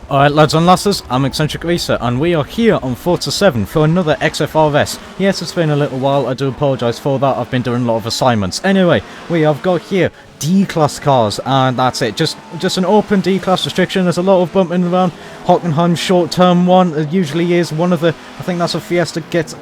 Alright lads and lasses, I'm Xcentric Racer and we are here on Forza 7 for another XFRS. Yes, it's been a little while, I do apologise for that, I've been doing a lot of assignments. Anyway, we have got here D-Class cars and that's it, just an open D-Class restriction. There's a lot of bumping around. Hockenheim short-term one, it usually is one of the, I think that's a Fiesta, gets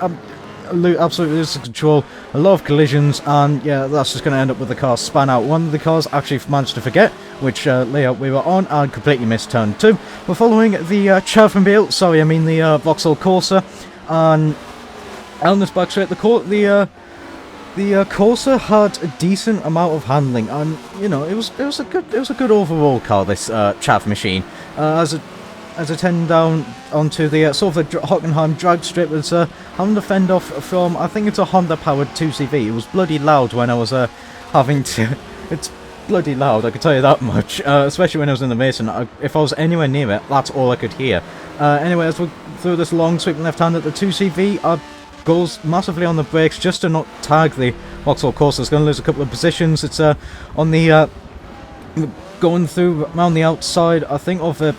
absolutely loses control, a lot of collisions, and yeah, that's just going to end up with the car span out. One of the cars actually managed to forget which layout we were on and completely missed turn 2. We're following the the Vauxhall Corsa, and on this back straight, the Corsa had a decent amount of handling, and you know, it was a good overall car, this chaff machine. As I tend down onto the sort of the Hockenheim drag strip, it's having to fend off from, I think it's a Honda powered 2CV. It was bloody loud when I was having to. It's bloody loud, I can tell you that much. Especially when I was in the Mason. If I was anywhere near it, that's all I could hear. Anyway, as we through this long sweeping left hand at the 2CV, goes massively on the brakes just to not tag the Vauxhall Corsa. It's going to lose a couple of positions. It's on the going through around the outside, I think, of the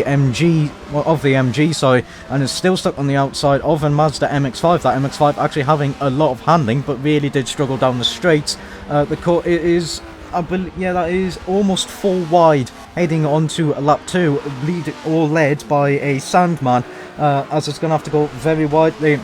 MG, sorry, and it's still stuck on the outside of a Mazda MX-5. That MX-5 actually having a lot of handling, but really did struggle down the straights. It is, I believe, yeah, that is almost full wide, heading onto lap 2, led by a Sandman, as it's going to have to go very wide. The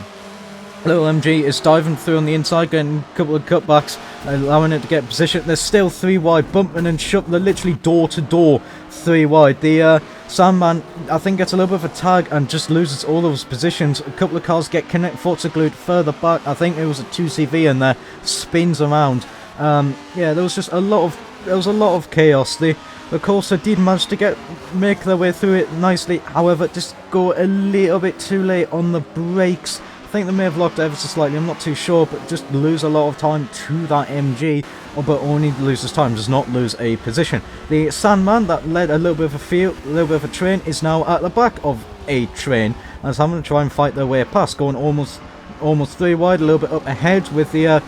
little MG is diving through on the inside, getting a couple of cutbacks, allowing it to get position. There's still 3 wide, bumping and shoving. They're literally door to door, 3 wide. The Sandman, I think, gets a little bit of a tag and just loses all those positions. A couple of cars get Forza glued further back. I think it was a 2CV and there, spins around. Yeah, there was just a lot of chaos. The Corsa did manage to make their way through it nicely. However, just go a little bit too late on the brakes. I think they may have locked ever so slightly, I'm not too sure, but just lose a lot of time to that MG, but only loses time, does not lose a position. The Sandman that led a little bit of a field, a little bit of a train, is now at the back of a train, and is having to try and fight their way past, going almost 3 wide, a little bit up ahead with the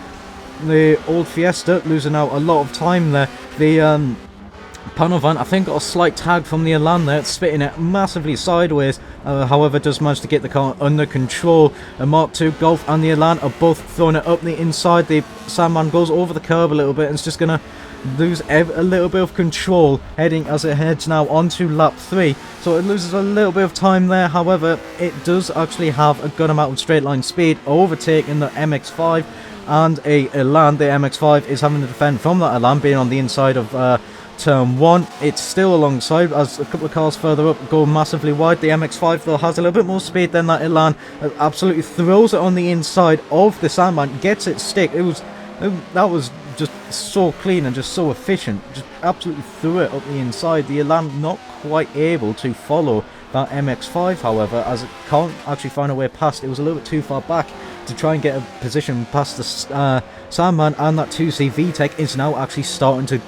old Fiesta, losing out a lot of time there. The Panovan, I think, got a slight tag from the Elan there, spitting it massively sideways, however does manage to get the car under control. A Mark II Golf and the Elan are both throwing it up the inside. The Sandman goes over the curb a little bit and is just going to lose a little bit of control as it heads now onto lap 3. So it loses a little bit of time there, however it does actually have a good amount of straight line speed, overtaking the MX-5 and a Elan. The MX-5 is having to defend from that Elan, being on the inside of turn 1. It's still alongside as a couple of cars further up go massively wide. The MX-5 though has a little bit more speed than that Elan. Absolutely throws it on the inside of the Sandman, gets it stick. That was just so clean and just so efficient. Just absolutely threw it up the inside. The Elan not quite able to follow that MX-5, however, as it can't actually find a way past. It was a little bit too far back to try and get a position past the Sandman, and that 2CV Tech is now actually starting to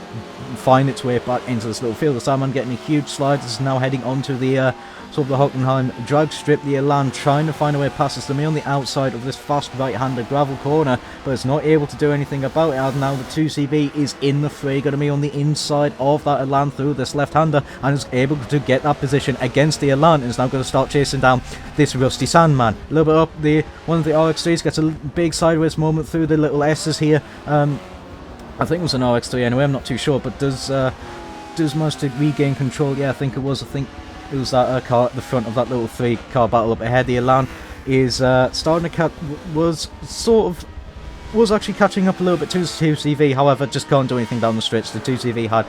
find its way back into this little field. The Sandman getting a huge slide. This is now heading onto the sort of the Hockenheim drag strip. The Elan trying to find a way past us. They're on the outside of this fast right-hander gravel corner, but it's not able to do anything about it. And now the 2CV is in the fray, going to be on the inside of that Elan through this left-hander, and is able to get that position against the Elan, and is now going to start chasing down this rusty Sandman. A little bit up, one of the RX3s gets a big sideways moment through the little S's here. I think it was an RX3 anyway, I'm not too sure, but does manage to regain control. Yeah, I think it was that car at the front of that little 3-car battle up ahead. The Elan is starting to was actually catching up a little bit to the 2CV, however just can't do anything down the stretch. The 2CV had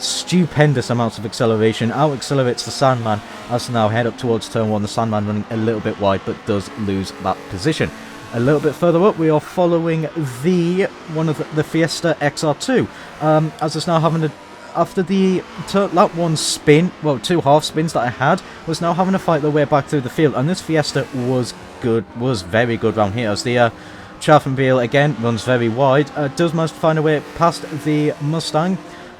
stupendous amounts of acceleration, out accelerates the Sandman as to now head up towards turn 1. The Sandman running a little bit wide, but does lose that position. A little bit further up, we are following one of the Fiesta XR2, as it's now having to, after the lap 1 spin, well, 2 half spins that I had, was now having to fight their way back through the field, and this Fiesta was very good round here, as the Schaffenbiel again runs very wide, does manage to find a way past the Mustang,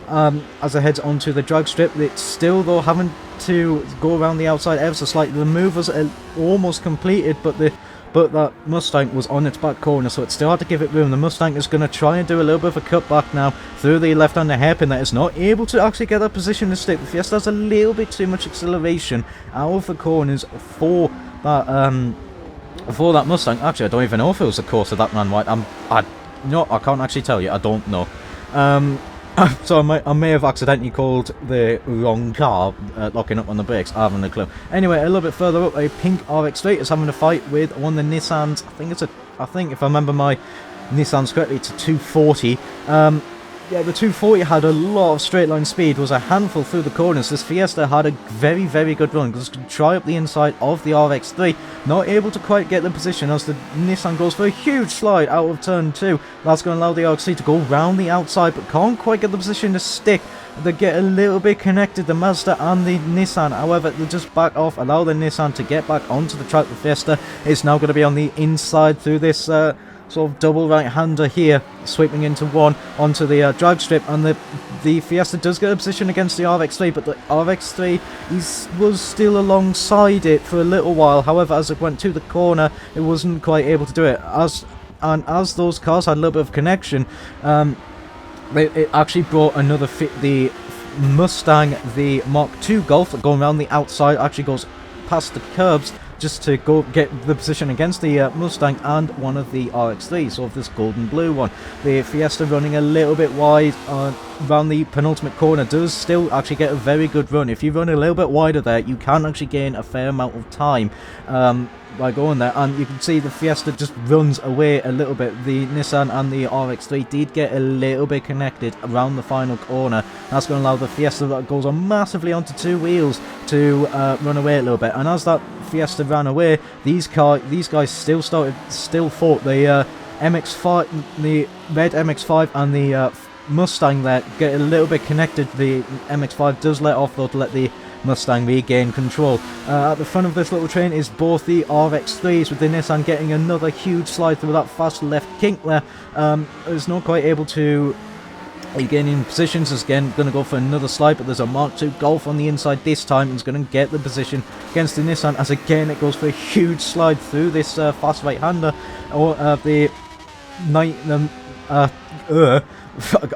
as it heads onto the drag strip. It's still though having to go around the outside ever so slightly. The move was almost completed, but the but that Mustang was on its back corner, so it still had to give it room. The Mustang is going to try and do a little bit of a cutback now through the left-hander hairpin that is not able to actually get that position to stick. The Fiesta has a little bit too much acceleration out of the corners for that Mustang. Actually, I don't even know if it was the course that ran wide. I can't actually tell you. I don't know. So I may have accidentally called the wrong car, locking up on the brakes. I haven't a clue. Anyway, a little bit further up, a pink RX-3 is having a fight with one of the Nissans. I think if I remember my Nissans correctly, it's a 240. Yeah, the 240 had a lot of straight line speed, was a handful through the corners. This Fiesta had a very, very good run. Just going to try up the inside of the RX-3. Not able to quite get the position as the Nissan goes for a huge slide out of turn 2. That's going to allow the RX-3 to go round the outside, but can't quite get the position to stick. They get a little bit connected, the Mazda and the Nissan. However, they just back off, allow the Nissan to get back onto the track. The Fiesta is now going to be on the inside through this sort of double right-hander here, sweeping into one onto the drag strip, and the Fiesta does get a position against the RX-3, but the RX-3 was still alongside it for a little while. However, as it went to the corner, it wasn't quite able to do it. As those cars had a little bit of connection, it actually brought the Mustang, the Mark II Golf, going around the outside, actually goes past the curbs, just to go get the position against the Mustang and one of the RX-3s, so of this golden blue one. The Fiesta running a little bit wide around the penultimate corner does still actually get a very good run. If you run a little bit wider there, you can actually gain a fair amount of time by going there, and you can see the Fiesta just runs away a little bit. The Nissan and the RX-3 did get a little bit connected around the final corner. That's going to allow the Fiesta that goes on massively onto two wheels to run away a little bit, and as that Fiesta ran away, these guys still fought. The MX-5, the red MX-5 and the Mustang there get a little bit connected. The MX-5 does let off though to let the Mustang regain control. At the front of this little train is both the RX-3s, with the Nissan getting another huge slide through that fast left kink there. It's not quite able to regain in positions. Is again going to go for another slide, but there's a Mark II Golf on the inside this time. It's going to get the position against the Nissan, as again it goes for a huge slide through this fast right-hander, or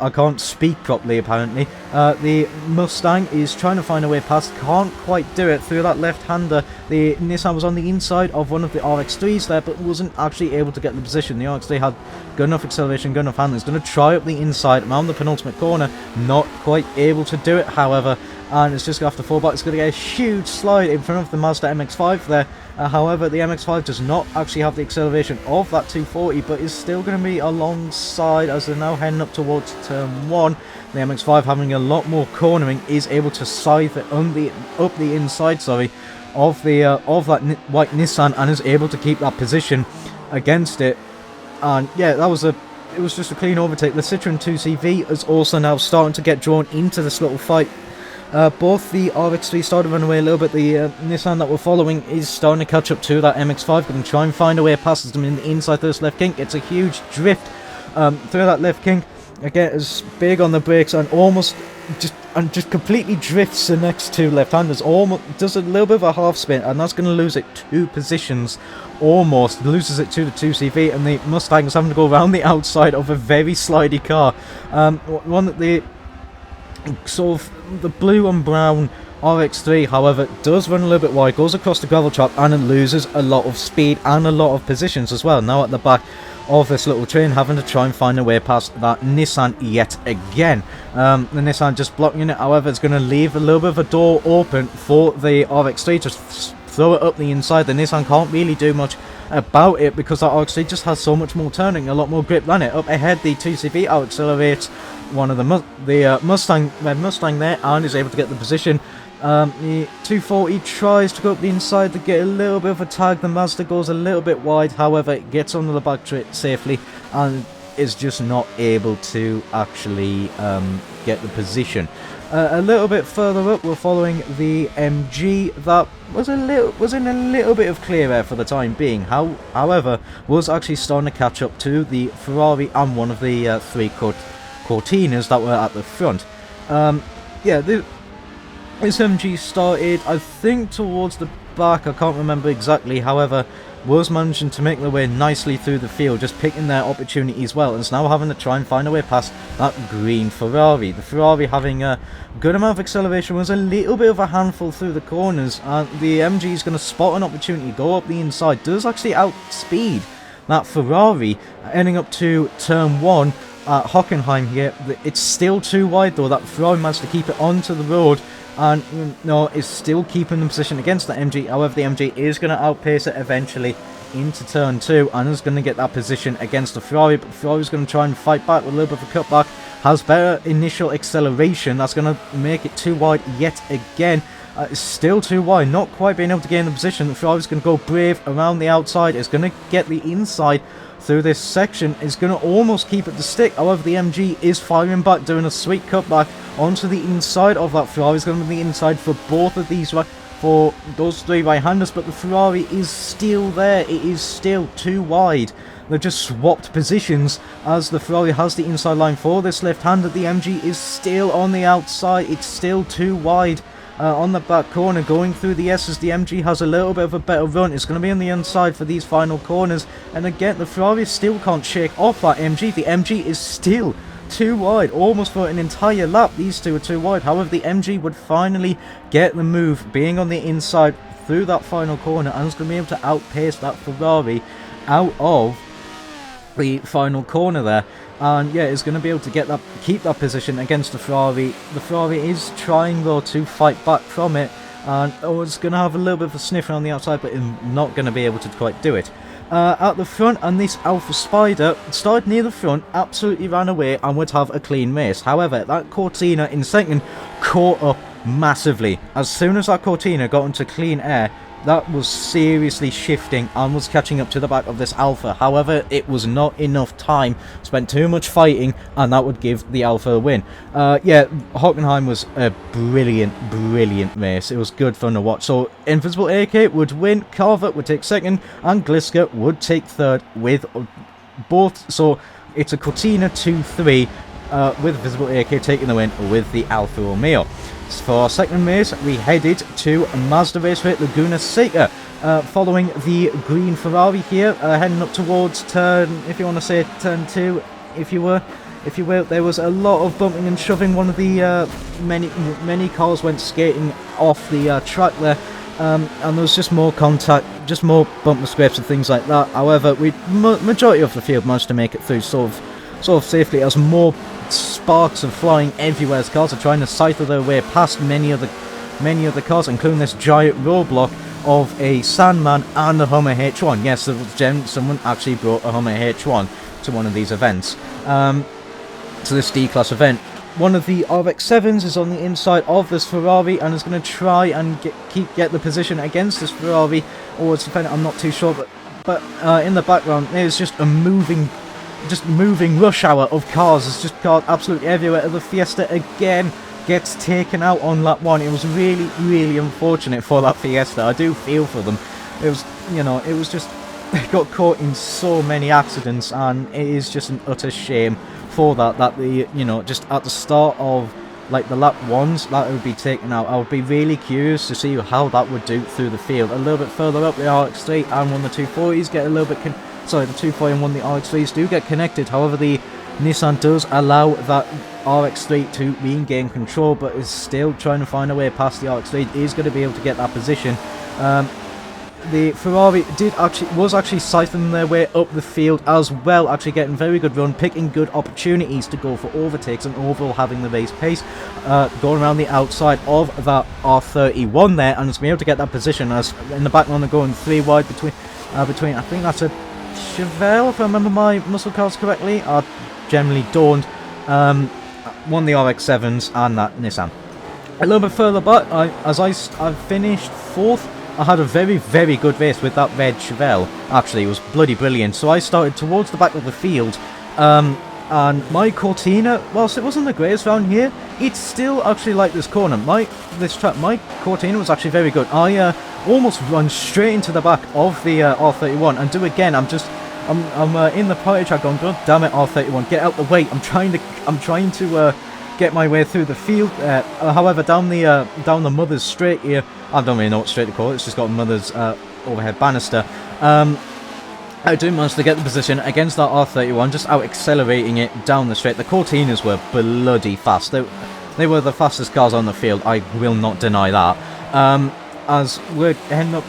I can't speak properly apparently. The Mustang is trying to find a way past, can't quite do it through that left-hander. The Nissan was on the inside of one of the RX-3s there, but wasn't actually able to get the position. The RX-3 had good enough acceleration, good enough handling. It's going to try up the inside around the penultimate corner, not quite able to do it however, and it's just going to have to fall back. It's going to get a huge slide in front of the Mazda MX-5 there. However, the MX-5 does not actually have the acceleration of that 240, but is still going to be alongside as they're now heading up towards turn 1. The MX-5, having a lot more cornering, is able to scythe it up the inside, of that white Nissan, and is able to keep that position against it. And yeah, it was just a clean overtake. The Citroen 2CV is also now starting to get drawn into this little fight. Both the RX-3 started to run away a little bit. The Nissan that we're following is starting to catch up to that MX-5. Going to try and find a way past them in the inside of this left kink. It's a huge drift through that left kink. Again, it's big on the brakes and just completely drifts the next two left-handers. Almost does a little bit of a half spin, and that's going to lose it 2 positions. Almost loses it to the 2CV, and the Mustang is having to go around the outside of a very slidey car. One that the sort of the blue and brown RX-3, however, does run a little bit wide, goes across the gravel trap, and it loses a lot of speed and a lot of positions as well. Now at the back of this little train, having to try and find a way past that Nissan yet again. The Nissan just blocking it. However, it's going to leave a little bit of a door open for the RX-3 to throw it up the inside. The Nissan can't really do much about it because that RX-3 just has so much more turning, a lot more grip than it. Up ahead, the 2CV out accelerates one of the red Mustang there, and is able to get the position. The 240 tries to go up the inside to get a little bit of a tag. The Mazda goes a little bit wide, however it gets onto the back safely and is just not able to actually get the position. A little bit further up, we're following the MG that was in a little bit of clear air for the time being. However, was actually starting to catch up to the Ferrari and one of the 3 Cortinas that were at the front. This MG started, I think, towards the back. I can't remember exactly. However, was managing to make their way nicely through the field, just picking their opportunities well, and is now having to try and find a way past that green Ferrari. The Ferrari, having a good amount of acceleration, was a little bit of a handful through the corners, and the MG is going to spot an opportunity, go up the inside, does actually outspeed that Ferrari, ending up to turn 1 at Hockenheim here. It's still too wide though. That Ferrari managed to keep it onto the road, and no, is still keeping the position against the MG. However, the MG is going to outpace it eventually into turn 2, and is going to get that position against the Ferrari, but the Ferrari is going to try and fight back with a little bit of a cutback, has better initial acceleration. That's going to make it too wide yet again. It's still too wide, not quite being able to gain the position. The Ferrari's going to go brave around the outside, is going to get the inside through this section, is going to almost keep it to stick. However, the MG is firing back, doing a sweet cutback onto the inside of that Ferrari. Is going to be the inside for both of these, for those 3 right-handers, but the Ferrari is still there. It is still too wide. They've just swapped positions as the Ferrari has the inside line for this left-hander. The MG is still on the outside. It's still too wide. On the back corner, going through the S's, the MG has a little bit of a better run. It's going to be on the inside for these final corners, and again the Ferrari still can't shake off that MG. The MG is still too wide, almost for an entire lap. These two are too wide. However, the MG would finally get the move, being on the inside through that final corner, and is going to be able to outpace that Ferrari out of the final corner there. And yeah, is going to be able to keep that position against the Ferrari. The Ferrari is trying though to fight back from it, and it's going to have a little bit of a sniffer on the outside, but is not going to be able to quite do it. At the front, and this Alpha Spider started near the front, absolutely ran away and would have a clean race. However, that Cortina in second caught up massively. As soon as that Cortina got into clean air, that was seriously shifting and was catching up to the back of this Alpha. However, it was not enough time, spent too much fighting, and that would give the Alpha a win. Yeah, Hockenheim was a brilliant race. It was good fun to watch. So Invisible AK would win, Carver would take second, and Gliska would take third with both. So it's a Cortina 2-3 with Visible AK taking the win with the Alfa Romeo. For our second race, we headed to Mazda Raceway Laguna Seca, following the green Ferrari here, heading up towards turn, if you want to say turn 2, if you will. There was a lot of bumping and shoving. One of the many cars went skating off the track there, and there was just more contact, just more bump and scrapes and things like that. However, majority of the field managed to make it through sort of safely, as more sparks are flying everywhere as cars are trying to cycle their way past many of the cars, including this giant roadblock of a Sandman and a Hummer H1. Yes, someone actually brought a Hummer H1 to one of these events, to this D-Class event. One of the RX-7s is on the inside of this Ferrari and is going to try and get the position against this Ferrari, or it's dependent, I'm not too sure, but in the background there's just a moving rush hour of cars. It's just cars absolutely everywhere. The Fiesta again gets taken out on lap 1. It was really unfortunate for that Fiesta. I do feel for them. It was just, they got caught in so many accidents, and it is just an utter shame for that the just at the start of like the lap 1s that would be taken out. I would be really curious to see how that would do through the field. A little bit further up, the RX3 and one of the 240s get a little bit the 240 and one of the RX3s do get connected. However, the Nissan does allow that RX3 to regain control, but is still trying to find a way past the RX3. Is going to be able to get that position. The Ferrari was actually siphoning their way up the field as well, actually getting very good run, picking good opportunities to go for overtakes, and overall having the race pace, going around the outside of that R31 there, and is being able to get that position. As in the background they're going 3 wide between I think that's a Chevelle, if I remember my muscle cars correctly. I generally don't. One of the RX-7s and that Nissan. A little bit further back, I finished 4th. I had a very good race with that red Chevelle. Actually, it was bloody brilliant. So I started towards the back of the field, and my Cortina, whilst it wasn't the greatest round here, it's still actually like this corner. My Cortina was actually very good. I almost run straight into the back of the R31 and do again. I'm in the party track going, God damn it, R31, get out the way. I'm trying to get my way through the field. However, down the Mother's Straight here, I don't really know what straight to call it. It's just got Mother's overhead banister. I do manage to get the position against that R31, just out accelerating it down the straight. The Cortinas were bloody fast. They were the fastest cars on the field, I will not deny that. As we're heading up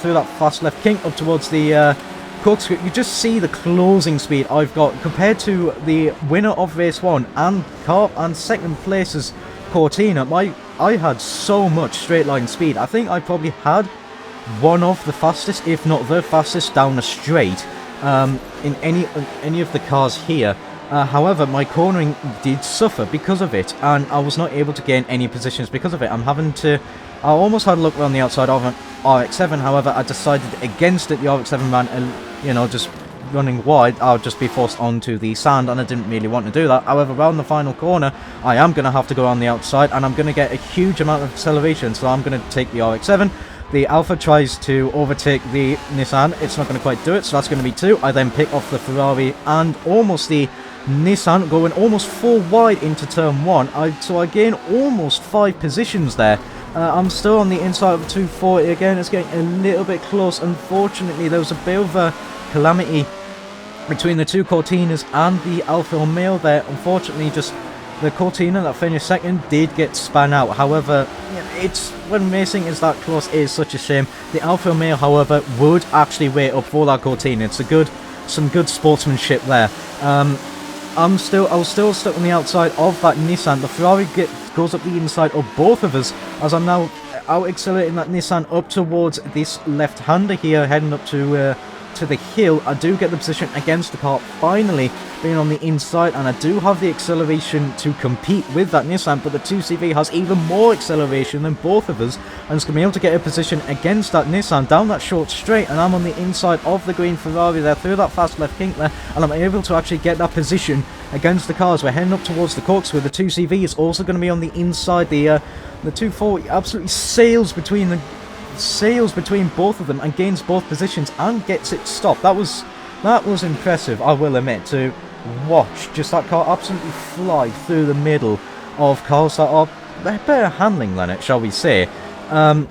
through that fast left kink up towards the corkscrew, you just see the closing speed I've got compared to the winner of race 1 and second place's Cortina. I had so much straight line speed. I think I probably had one of the fastest, if not the fastest, down the straight in any of the cars here. However, my cornering did suffer because of it, and I was not able to gain any positions because of it. I almost had a look around the outside of an RX-7, however, I decided against it. The RX-7 ran, just running wide, I'll just be forced onto the sand, and I didn't really want to do that. However, around the final corner, I am going to have to go on the outside, and I'm going to get a huge amount of acceleration, so I'm going to take the RX-7. The Alpha tries to overtake the Nissan. It's not going to quite do it, so that's going to be 2. I then pick off the Ferrari and almost the Nissan, going almost 4 wide into turn 1. So I gain almost 5 positions there. I'm still on the inside of 240 again. It's getting a little bit close. Unfortunately, there was a bit of a calamity between the two Cortinas and the Alfa Romeo there. Unfortunately, just the Cortina that finished second did get spun out. However, it's when racing is that close, it is such a shame. The Alfa Romeo, however, would actually wait up for that Cortina. It's some good sportsmanship there. I was still stuck on the outside of that Nissan. The Ferrari goes up the inside of both of us, as I'm now out accelerating that Nissan up towards this left-hander here, heading up to the hill. I do get the position against the car, finally being on the inside, and I do have the acceleration to compete with that Nissan, but the 2CV has even more acceleration than both of us, and it's going to be able to get a position against that Nissan down that short straight, and I'm on the inside of the green Ferrari there through that fast left kink there, and I'm able to actually get that position against the cars. We're heading up towards the corkscrew. The 2CV is also going to be on the inside. The 240 absolutely sails between both of them and gains both positions and gets it stopped. That was impressive, I will admit, to watch just that car absolutely fly through the middle of cars that are better handling than it, shall we say. I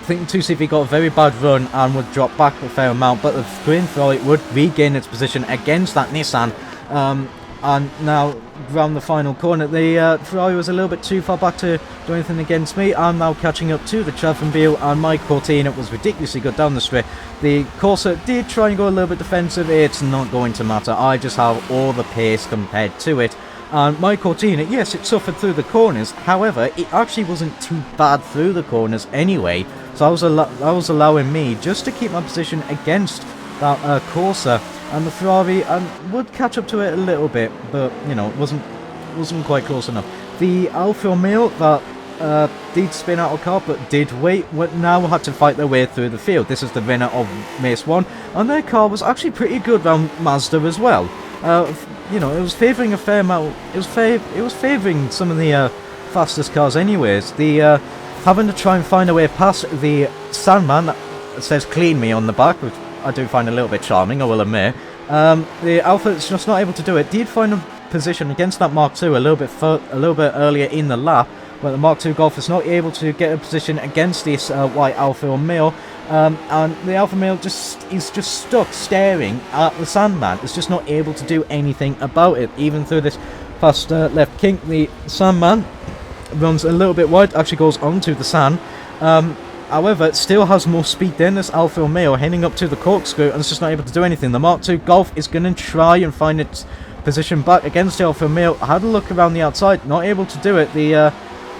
think the 2CV got a very bad run and would drop back a fair amount, but the green Ferrari would regain its position against that Nissan. And now, around the final corner, the Ferrari was a little bit too far back to do anything against me. I'm now catching up to the Chaffenbiel, and my Cortina was ridiculously good down the straight. The Corsa did try and go a little bit defensive. It's not going to matter. I just have all the pace compared to it. And my Cortina, yes, it suffered through the corners. However, it actually wasn't too bad through the corners anyway. So I was allowing me just to keep my position against that Corsa. And the Ferrari would catch up to it a little bit, but it wasn't quite close enough. The Alfa Romeo that did spin out of car but did wait, now had to fight their way through the field. This is the winner of race 1, and their car was actually pretty good round Mazda as well. It was favouring a fair amount. It was favouring some of the fastest cars, anyways. The having to try and find a way past the Sandman that says "clean me" on the back, which I do find a little bit charming, I will admit. The Alpha is just not able to do it. Did find a position against that Mark II a little bit earlier in the lap, but the Mark II Golf is not able to get a position against this white Alfa Romeo. And the Alfa Romeo is just stuck staring at the Sandman. It's just not able to do anything about it. Even through this fast left kink, the Sandman runs a little bit wide, actually goes onto the sand. However, it still has more speed than this Alfa Romeo, heading up to the corkscrew, and it's just not able to do anything. The Mark II Golf is going to try and find its position back against the Alfa Romeo. I had a look around the outside, not able to do it. The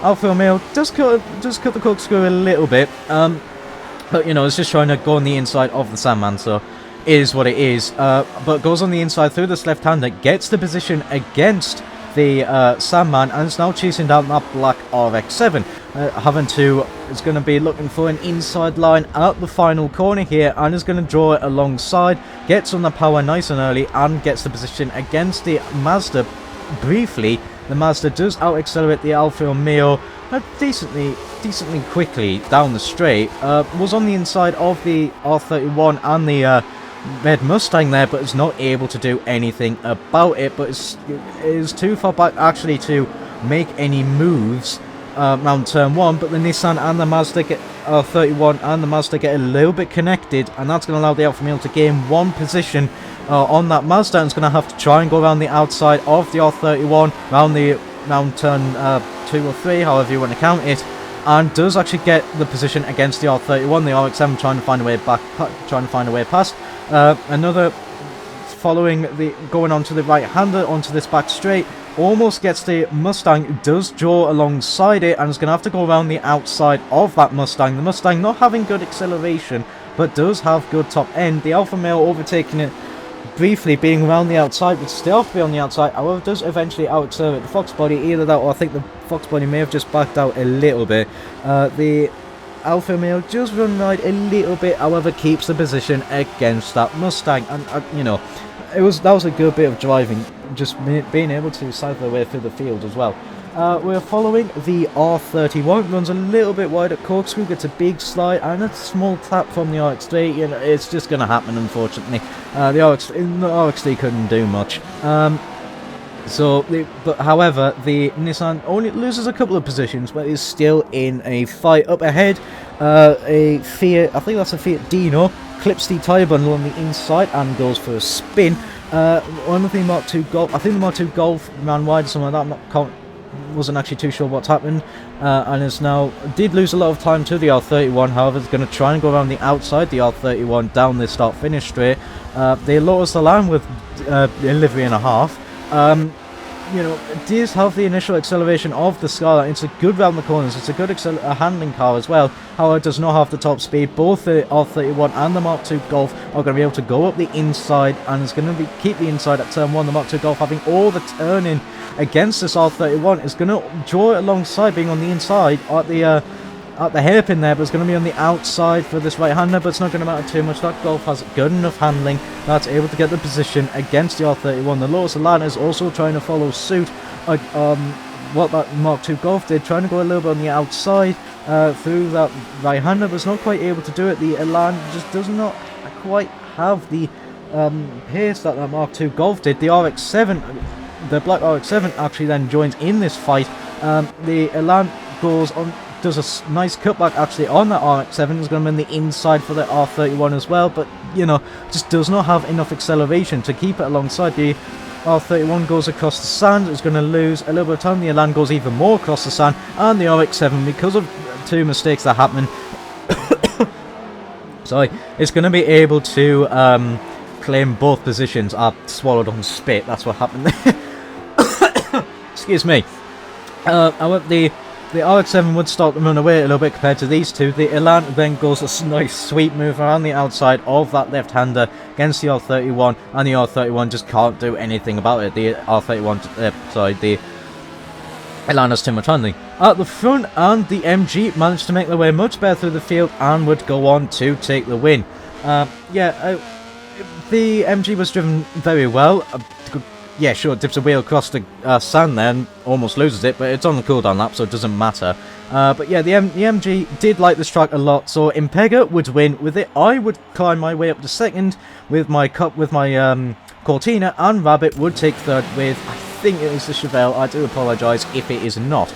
Alfa Romeo does cut the corkscrew a little bit, but it's just trying to go on the inside of the Sandman, so it is what it is. But goes on the inside through this left-hander, gets the position against the Sandman, and is now chasing down that black RX-7. Is going to be looking for an inside line at the final corner here, and is going to draw it alongside, gets on the power nice and early, and gets the position against the Mazda briefly. The Mazda does out-accelerate the Alfa Romeo decently quickly down the straight. Was on the inside of the R31 and the red Mustang there, but is not able to do anything about it, but is too far back actually to make any moves around turn 1. But the Nissan and the Mazda R31 and the Mazda get a little bit connected, and that's going to allow the Alfa Romeo to gain one position on that Mazda, and it's going to have to try and go around the outside of the R31, round turn 2 or 3, however you want to count it, and does actually get the position against the R31. The RX-7 trying to find a way back, trying to find a way past. Another following the going onto the right-hander onto this back straight, almost gets the Mustang, does draw alongside it, and is going to have to go around the outside of that Mustang. The Mustang not having good acceleration, but does have good top end. The Alfa Romeo overtaking it briefly, being around the outside, but still have to be on the outside. However, does eventually out-accelerate the Fox body. Either that, or I think the Fox body may have just backed out a little bit. The Alfa Romeo just run right a little bit, however, keeps the position against that Mustang, and you know, that was a good bit of driving, just being able to cycle their way through the field as well. We're following the R31, runs a little bit wide at corkscrew, gets a big slide and a small tap from the RX-3. You know, it's just going to happen, unfortunately. The RX-3 couldn't do much. However, the Nissan only loses a couple of positions, but is still in a fight. Up ahead, a Fiat, I think that's a Fiat Dino, clips the tyre bundle on the inside and goes for a spin. One of the Mark II Golf, I think the Mark II Golf ran wide or something like that, wasn't actually too sure what's happened, and is now, did lose a lot of time to the R31, however, is going to try and go around the outside, the R31, down this start-finish straight. They lost the line with a livery and a half. You know, it does have the initial acceleration of the Skyline. It's a good round the corners. It's a good handling car as well. However, it does not have the top speed. Both the R31 and the Mark II Golf are going to be able to go up the inside, and it's going to keep the inside at turn 1. The Mark II Golf having all the turning against this R31 is going to draw it alongside, being on the inside at the hairpin there, but it's going to be on the outside for this right-hander, but it's not going to matter too much. That Golf has good enough handling that's able to get the position against the R31. The Lotus Elan is also trying to follow suit what that Mark II Golf did, trying to go a little bit on the outside through that right-hander, but it's not quite able to do it. The Elan just does not quite have the pace that that Mark II Golf did. The RX-7, the black RX-7 actually then joins in this fight. The Elan goes on, does a nice cutback actually on that RX-7. Is going to be on the inside for the R31 as well, but you know, just does not have enough acceleration to keep it alongside. The R31 goes across the sand, is going to lose a little bit of time. The Elan goes even more across the sand, and the RX-7, because of two mistakes that happened, sorry, it's going to be able to claim both positions. I swallowed on spit, that's what happened there. Excuse me. However, the RX-7 would start to run away a little bit compared to these two. The Elan then goes a nice sweep move around the outside of that left-hander against the R31, and the R31 just can't do anything about it. The the Elan has too much handling. At the front, and the MG managed to make their way much better through the field and would go on to take the win. The MG was driven very well. Yeah, sure, dips a wheel across the sand there and almost loses it, but it's on the cooldown lap, so it doesn't matter. But yeah, the MG did like this track a lot, so Impega would win with it. I would climb my way up to second with my Cortina, and Rabbit would take third with, I think it is the Chevelle. I do apologise if it is not.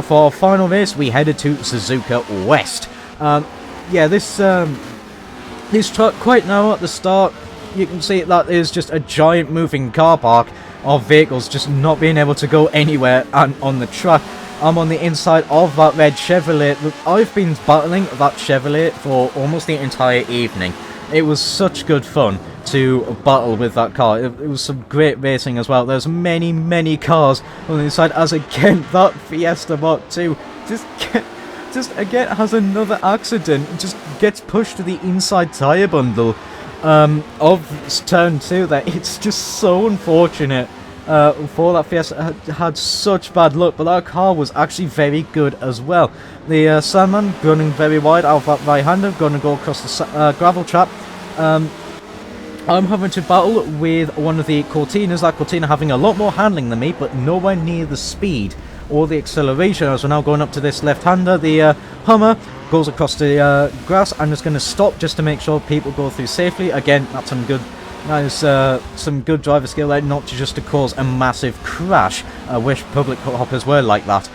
For our final race, we headed to Suzuka West. Yeah, this track quite narrow at the start. You can see that is just a giant moving car park of vehicles just not being able to go anywhere and on the track. I'm on the inside of that red Chevrolet. I've been battling that Chevrolet for almost the entire evening. It was such good fun to battle with that car. It was some great racing as well. There's many cars on the inside, as again that Fiesta Mark II just again has another accident. Just gets pushed to the inside tyre bundle of turn 2 there. It's just so unfortunate for that Fiesta. Had such bad luck, but that car was actually very good as well. The Sandman running very wide out of that right-hander, going to go across the gravel trap. I'm having to battle with one of the Cortinas, that Cortina having a lot more handling than me, but nowhere near the speed or the acceleration. As we're now going up to this left-hander, the Hummer goes across the grass and is going to stop just to make sure people go through safely. Again, that's some good driver skill there, not just to cause a massive crash. I wish public hoppers were like that.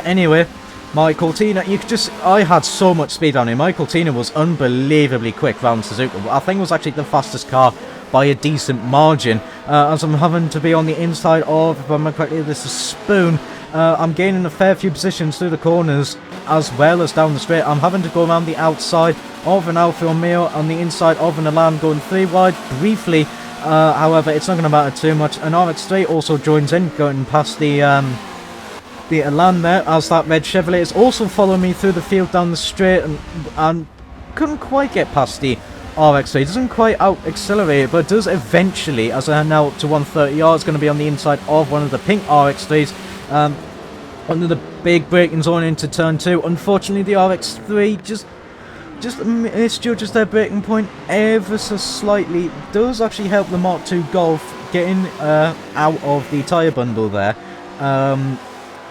Anyway, my Cortina, you could just, I had so much speed on it. My Cortina was unbelievably quick round Suzuka. I think it was actually the fastest car by a decent margin, as I'm having to be on the inside of, if I remember correctly, this is Spoon. I'm gaining a fair few positions through the corners as well as down the straight. I'm having to go around the outside of an Alfa Romeo on the inside of an Elan, going 3 wide briefly. However, it's not going to matter too much. An RX3 also joins in, going past the Elan there, as that red Chevrolet is also following me through the field down the straight, and couldn't quite get past the RX3. It doesn't quite out accelerate it, but it does eventually, as I am now up to 130R. It's going to be on the inside of one of the pink RX3s. Under the big braking zone into turn 2. Unfortunately, the RX3 just misjudges their braking point ever so slightly. Does actually help the Mark II Golf getting out of the tyre bundle there.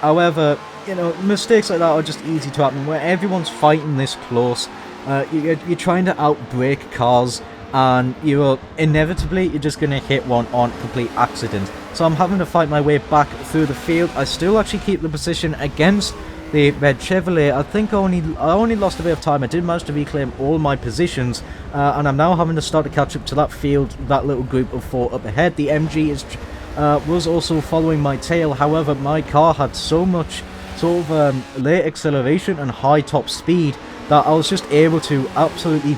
However, you know, mistakes like that are just easy to happen where everyone's fighting this close. You're trying to outbrake cars, and you're just going to hit one on complete accident. So I'm having to fight my way back through the field. I still actually keep the position against the red Chevrolet. I think I only lost a bit of time. I did manage to reclaim all my positions, and I'm now having to start to catch up to that field, that little group of 4 up ahead. The MG was also following my tail. However, my car had so much sort of late acceleration and high top speed that I was just able to absolutely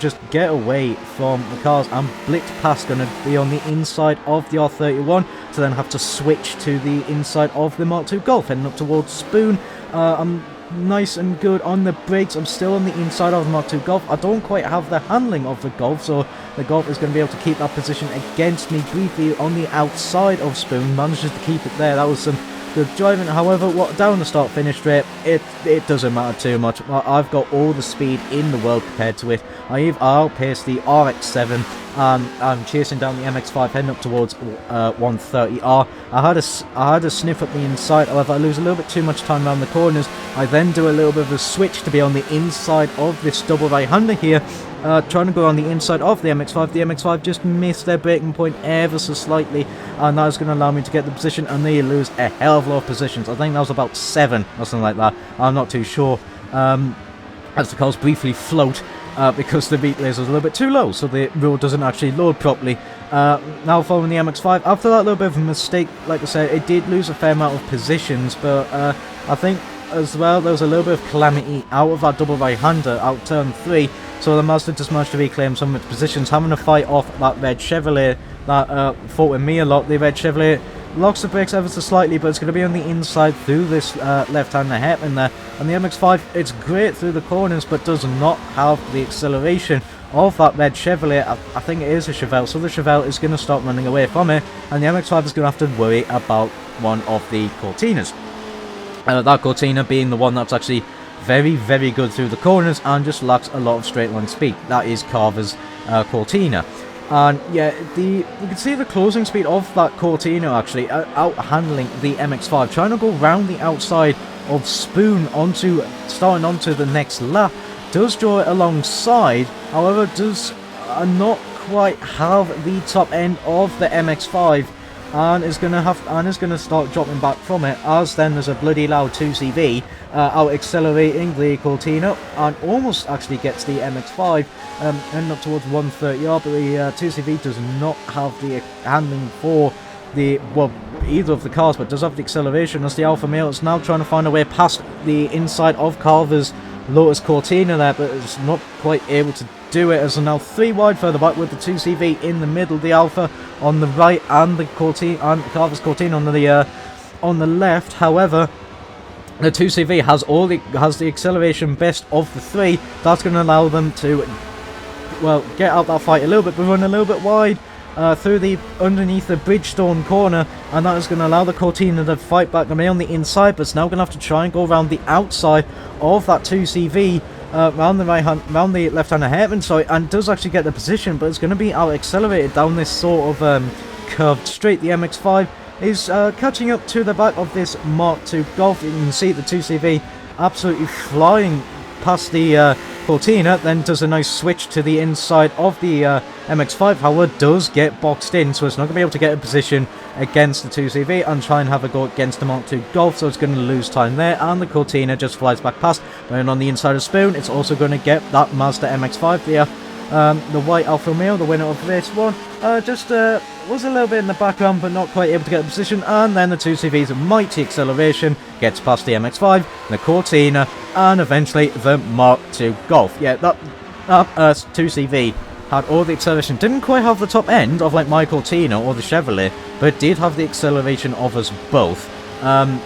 just get away from the cars and blitz past. Going to be on the inside of the R31 to then have to switch to the inside of the Mark II Golf, heading up towards Spoon. I'm nice and good on the brakes. I'm still on the inside of the Mark II Golf. I don't quite have the handling of the Golf, so the Golf is going to be able to keep that position against me briefly on the outside of Spoon. Manages to keep it there. That was some good driving. However, down the start finish straight, it doesn't matter too much. I've got all the speed in the world compared to it. I outpaced the RX7, and I'm chasing down the MX5, heading up towards 130R. I had a sniff at the inside. However, I lose a little bit too much time around the corners. I then do a little bit of a switch to be on the inside of this double right-hander here, trying to go on the inside of the MX5. The MX5 just missed their braking point ever so slightly, and that is going to allow me to get the position, and they lose a hell of a lot of positions. I think that was about 7 or something like that. I'm not too sure. As the cars briefly float because the beat laser was a little bit too low, so the road doesn't actually load properly. Now following the MX5, after that little bit of a mistake, like I said, it did lose a fair amount of positions, but I think as well there was a little bit of calamity out of that double right-hander out turn 3, so the Mazda just managed to reclaim some of its positions, having to fight off that red Chevrolet that fought with me a lot. The red Chevrolet locks the brakes ever so slightly, but it's going to be on the inside through this left-hander hairpin there. And the MX5, it's great through the corners, but does not have the acceleration of that red Chevrolet. I think it is a Chevelle, so the Chevelle is going to start running away from it, and the MX5 is going to have to worry about one of the Cortinas. That Cortina being the one that's actually very, very good through the corners and just lacks a lot of straight line speed. That is Carver's Cortina. And yeah, you can see the closing speed of that Cortina actually out handling the MX5, trying to go round the outside of Spoon starting onto the next lap. Does draw it alongside, however does not quite have the top end of the MX5, and is going to start dropping back from it, as then there's a bloody loud 2CV out accelerating the Cortina and almost actually gets the MX5 ending up towards 130R, but the 2CV does not have the handling for either of the cars, but does have the acceleration, as the Alfa Romeo is now trying to find a way past the inside of Carver's Lotus Cortina there, but it's not quite able to do it, as they're now 3 wide further back with the 2CV in the middle, the Alfa on the right and the Cortina and Carver's Cortina on the left. However, the 2CV has the acceleration best of the 3. That's going to allow them to get out that fight a little bit, but run a little bit wide through underneath the Bridgestone corner, and that is going to allow the Cortina to fight back and be on the inside, but it's now going to have to try and go around the outside of that 2CV round the left-hander hairpin, and does actually get the position, but it's going to be out accelerated down this sort of curved straight. The MX5 is catching up to the back of this Mark II Golf. You can see the 2CV absolutely flying past the Cortina, then does a nice switch to the inside of the MX5, however does get boxed in, so it's not going to be able to get a position against the 2CV and try and have a go against the Mark II Golf, so it's going to lose time there, and the Cortina just flies back past. And on the inside of Spoon, it's also going to get that Mazda MX-5 there. The white Alfa Romeo, the winner of race 1, just was a little bit in the background but not quite able to get a position, and then the 2CV's mighty acceleration gets past the MX-5, the Cortina, and eventually the Mark II Golf. Yeah, that 2CV had all the acceleration. Didn't quite have the top end of like my Cortina or the Chevrolet, but did have the acceleration of us both. And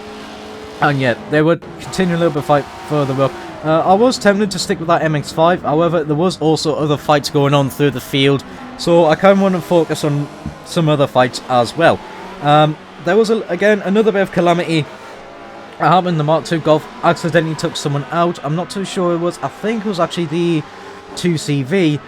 yeah, they would continue a little bit of fight further up. I was tempted to stick with that MX-5, however, there was also other fights going on through the field, so I kind of want to focus on some other fights as well. There was, again, another bit of calamity that happened. The Mark II Golf accidentally took someone out. I'm not too sure it was. I think it was actually the 2CV.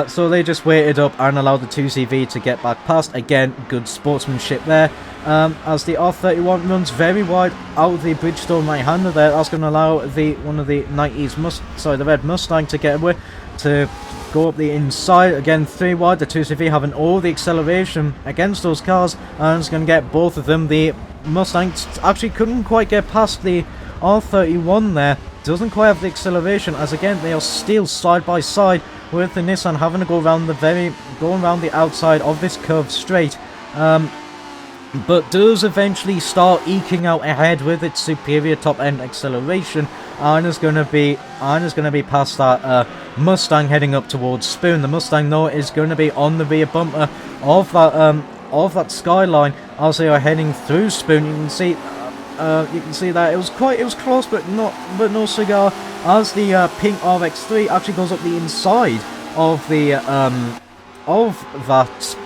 So they just waited up and allowed the 2CV to get back past. Again, good sportsmanship there. As the R31 runs very wide out of the Bridgestone right-hander there, that's going to allow one of the 90s, the red Mustang to get away, to go up the inside. Again, 3 wide, the 2CV having all the acceleration against those cars, and it's going to get both of them. The Mustang actually couldn't quite get past the R31 there, doesn't quite have the acceleration, as again, they are still side by side, with the Nissan having to go around the outside of this curved straight, but does eventually start eking out ahead with its superior top end acceleration, and is going to be past that Mustang heading up towards Spoon. The Mustang though is going to be on the rear bumper of that Skyline as they are heading through Spoon. You can see that it was close, but no cigar, as the pink RX3 actually goes up the inside of the of that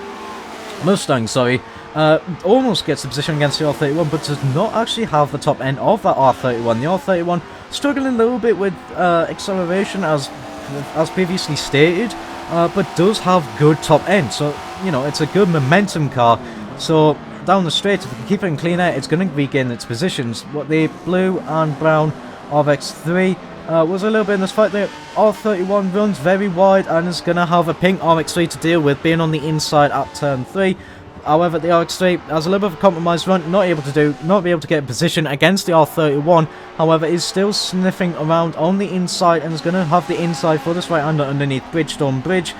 Mustang. Almost gets the position against the R31, but does not actually have the top end of that R31. The R31 struggling a little bit with acceleration, as previously stated, but does have good top end. So you know, it's a good momentum car. So down the straight, if we can keep it in clean air, it's going to regain its positions. What the blue and brown RX3 was a little bit in this fight. The R31 runs very wide and is going to have a pink RX3 to deal with, being on the inside at turn 3. However, the RX3 has a little bit of a compromised run, not be able to get a position against the R31. However, is still sniffing around on the inside and is going to have the inside for this right-hander underneath Bridgestone Bridge.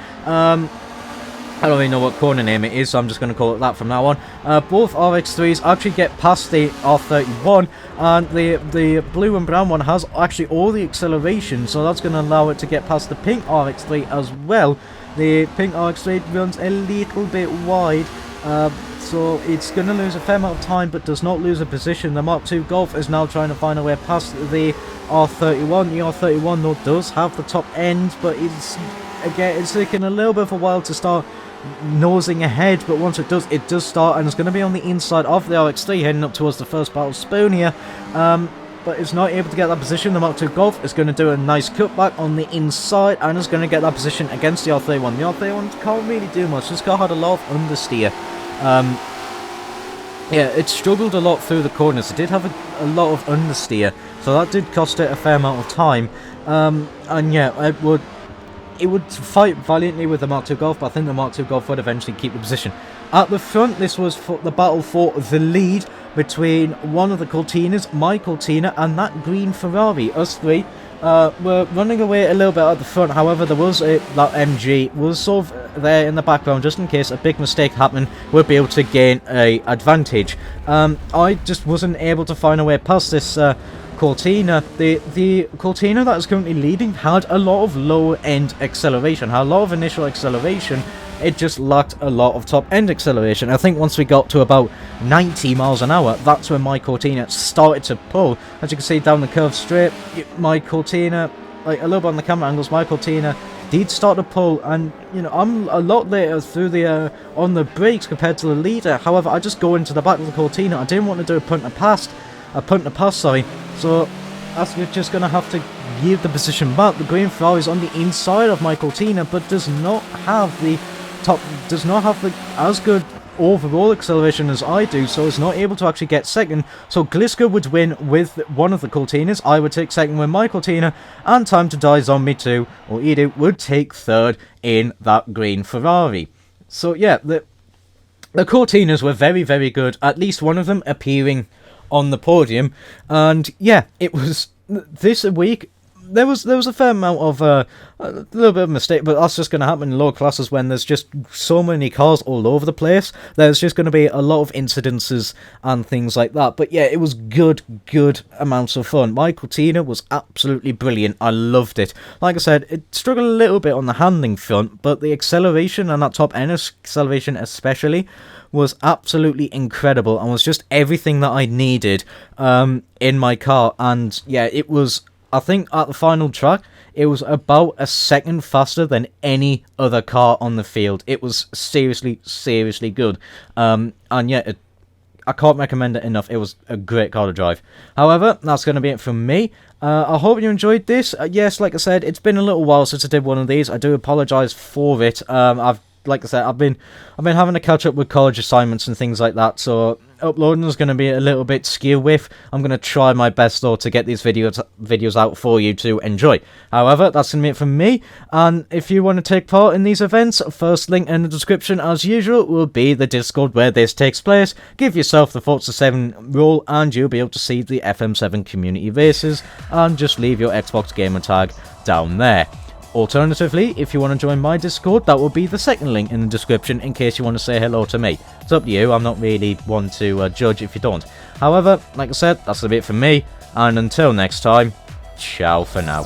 I don't really know what corner name it is, so I'm just going to call it that from now on. Both RX3s actually get past the R31, and the blue and brown one has actually all the acceleration, so that's going to allow it to get past the pink RX3 as well. The pink RX3 runs a little bit wide, so it's going to lose a fair amount of time, but does not lose a position. The Mark II Golf is now trying to find a way past the R31. The R31 though does have the top end, but it's taking a little bit of a while to start nosing ahead, but once it does start, and it's going to be on the inside of the RX3 heading up towards the first battle Spoon here, but it's not able to get that position. The Mark II Golf is going to do a nice cutback on the inside and is going to get that position against the R31. The R31 can't really do much. This car had a lot of understeer. Yeah, it struggled a lot through the corners. It did have a lot of understeer, so that did cost it a fair amount of time. And yeah, it would fight valiantly with the Mark II Golf, but I think the Mark II Golf would eventually keep the position. At the front, this was for the battle for the lead between one of the Cortinas, my Cortina, and that green Ferrari. Us three were running away a little bit at the front. However, there was that MG was sort of there in the background just in case a big mistake happened, would be able to gain a advantage. I just wasn't able to find a way past this Cortina. The Cortina that is currently leading had a lot of low-end acceleration, had a lot of initial acceleration. It just lacked a lot of top-end acceleration. I think once we got to about 90 miles an hour, that's when my Cortina started to pull. As you can see down the curve straight, my Cortina, like a little bit on the camera angles, my Cortina did start to pull, and you know, I'm a lot later through the on the brakes compared to the leader. However, I just go into the back of the Cortina. I didn't want to do a punt and pass, sorry. So that's just going to have to yield the position back. The green Ferrari is on the inside of my Cortina, but does not have as good overall acceleration as I do, so is not able to actually get second. So Gliska would win with one of the Cortinas, I would take second with my Cortina, and Time to Die Zombie 2, or Edu, would take third in that green Ferrari. So yeah, the Cortinas were very, very good, at least one of them appearing on the podium. And yeah, it was this week. There was a fair amount of a little bit of mistake, but that's just going to happen in lower classes when there's just so many cars all over the place. There's just going to be a lot of incidences and things like that. But yeah, it was good amounts of fun. My Cortina was absolutely brilliant. I loved it. Like I said, it struggled a little bit on the handling front, but the acceleration and that top end acceleration especially was absolutely incredible and was just everything that I needed in my car. And yeah, it was, I think at the final track, it was about a second faster than any other car on the field. It was seriously good. And yeah, I can't recommend it enough. It was a great car to drive. However, that's going to be it from me. I hope you enjoyed this. Yes, like I said, it's been a little while since I did one of these. I do apologise for it. Like I said, I've been having to catch up with college assignments and things like that, so uploading is going to be a little bit skew with. I'm going to try my best though to get these videos out for you to enjoy. However, that's going to be it from me, and if you want to take part in these events, first link in the description as usual will be the Discord where this takes place. Give yourself the Forza 7 role and you'll be able to see the FM7 community races, and just leave your Xbox gamer tag down there. Alternatively, if you want to join my Discord, that will be the second link in the description in case you want to say hello to me. It's up to you, I'm not really one to judge if you don't. However, like I said, that's a bit from me, and until next time, ciao for now.